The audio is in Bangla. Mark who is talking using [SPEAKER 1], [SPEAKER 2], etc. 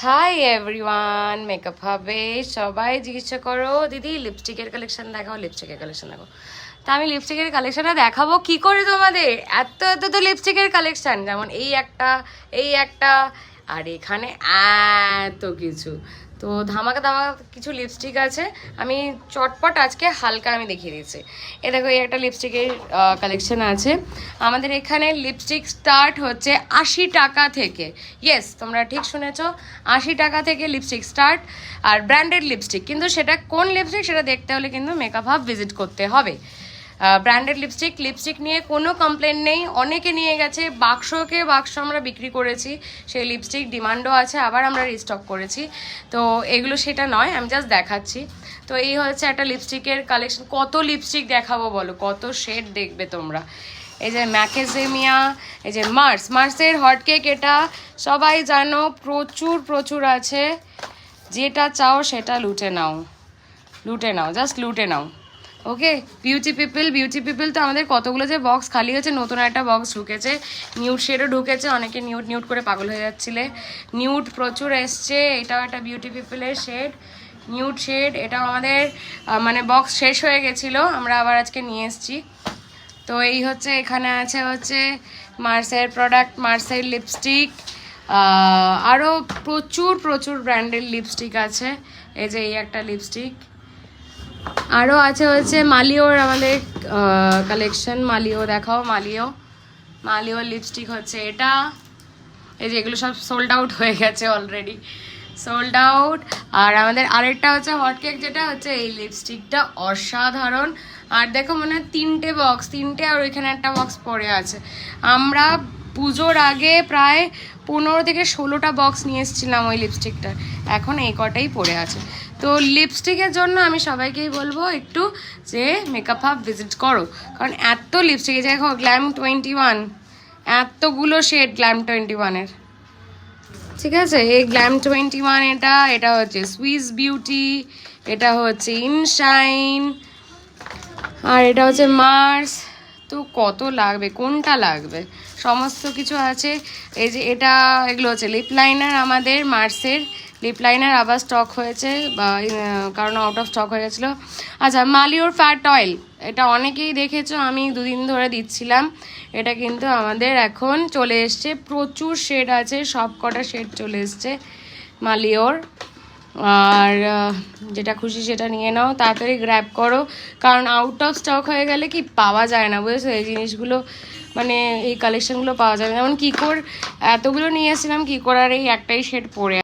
[SPEAKER 1] হাই এভরিওয়ান, মেকআপ হবে। সবাই জিজ্ঞাসা করো দিদি লিপস্টিকের কালেকশন দেখাও, লিপস্টিকের কালেকশন দেখাও। তা আমি লিপস্টিকের কালেকশনটা দেখাবো কি করে তোমাদের? এত এত তো লিপস্টিকের কালেকশন, যেমন এই একটা আর এখানে এত কিছু। তো ধামাকা ধামাকা কিছু লিপস্টিক আছে, আমি চটপট আজকে হালকা আমি দেখিয়ে দিচ্ছি। এ দেখো, এই একটা লিপস্টিকের কালেকশন আছে আমাদের এখানে। লিপস্টিক স্টার্ট হচ্ছে 80 টাকা থেকে। ইয়েস, তোমরা ঠিক শুনেছো, 80 টাকা থেকে লিপস্টিক স্টার্ট। আর ব্র্যান্ডেড লিপস্টিক, কিন্তু সেটা কোন লিপস্টিক সেটা দেখতে হলে কিন্তু মেকআপ হাব ভিজিট করতে হবে। ব্র্যান্ডেড লিপস্টিক নিয়ে কোনো কমপ্লেন নেই। অনেকে নিয়ে গেছে, বাক্সকে বাক্স আমরা বিক্রি করেছি, সেই লিপস্টিক ডিমান্ডও আছে, আবার আমরা রিস্টক করেছি। তো এগুলো সেটা নয়, আমি জাস্ট দেখাচ্ছি। তো এই হচ্ছে একটা লিপস্টিকের কালেকশন। কত লিপস্টিক দেখাবো বলো, কত শেড দেখবে তোমরা। এই যে ম্যাকেজেমিয়া, এই যে মার্সের হটকেক, এটা সবাই জানো, প্রচুর আছে। যেটা চাও সেটা লুটে নাও, জাস্ট লুটে নাও। ওকে, বিউটি পিপল তো আমাদের কতগুলো যে বক্স খালি হয়েছে, নতুন একটা বক্স ঢুকেছে, নিউড শেডও ঢুকেছে। অনেকে নিউড করে পাগল হয়ে যাচ্ছিলে, নিউড প্রচুর এসছে। এটাও একটা বিউটি পিপলের শেড, নিউড শেড। এটাও আমাদের মানে বক্স শেষ হয়ে গেছিলো, আমরা আবার আজকে নিয়ে এসেছি। তো এই হচ্ছে, এখানে আছে হচ্ছে মার্সের প্রোডাক্ট, মার্সের লিপস্টিক, আরও প্রচুর ব্র্যান্ডের লিপস্টিক আছে। এই যে এই একটা লিপস্টিক, আরও আছে হচ্ছে মালিওর আমাদের কালেকশন। মালিও দেখাও, মালিও লিপস্টিক হচ্ছে এটা। এই যে এগুলো সব সোল্ড আউট হয়ে গেছে অলরেডি, সোল্ড আউট। আর আমাদের আরেকটা হচ্ছে হটকেক, যেটা হচ্ছে এই লিপস্টিকটা অসাধারণ। আর দেখো, মানে তিনটে আর ওইখানে একটা বক্স পড়ে আছে। আমরা পুজোর আগে প্রায় 15 থেকে 16টা বক্স নিয়ে এসেছিলাম ওই লিপস্টিকটার, এখন এই কটাই পড়ে আছে। তো লিপস্টিকের জন্য আমি সবাইকেই বলবো একটু যে মেকআপ হাব ভিজিট করো, কারণ এত লিপস্টিক। এই যে দেখো গ্ল্যাম 21, এতগুলো শেড গ্ল্যাম 21-এর। ঠিক আছে, এই গ্ল্যাম 21, এটা হচ্ছে সুইস বিউটি, এটা হচ্ছে ইনশাইন, আর এটা হচ্ছে মার্স। তো কত লাগবে, কোনটা লাগবে, সমস্ত কিছু আছে। এই যে এগুলো হচ্ছে লিপ লাইনার, আমাদের মার্সের লিপ লাইনার আবার স্টক হয়েছে, কারণ আউট অফ স্টক হয়ে গেছিলো। আচ্ছা, মালিওর ফ্যাট অয়েল, এটা অনেকেই দেখেছো, আমি 2 দিন ধরে দিচ্ছিলাম। এটা কিন্তু আমাদের এখন চলে এসছে, প্রচুর শেড আছে, সব কটা শেড চলে এসছে মালিওর। আর যেটা খুশি সেটা নিয়ে নাও, তাড়াতাড়ি গ্র্যাব করো, কারণ আউট অফ স্টক হয়ে গেলে কি পাওয়া যায় না, বুঝেছো? এই জিনিসগুলো মানে এই কালেকশনগুলো পাওয়া যায় না। যেমন কিকোর এতগুলো নিয়ে এসেছিলাম, কিকোর আর এই একটাই শেড পরে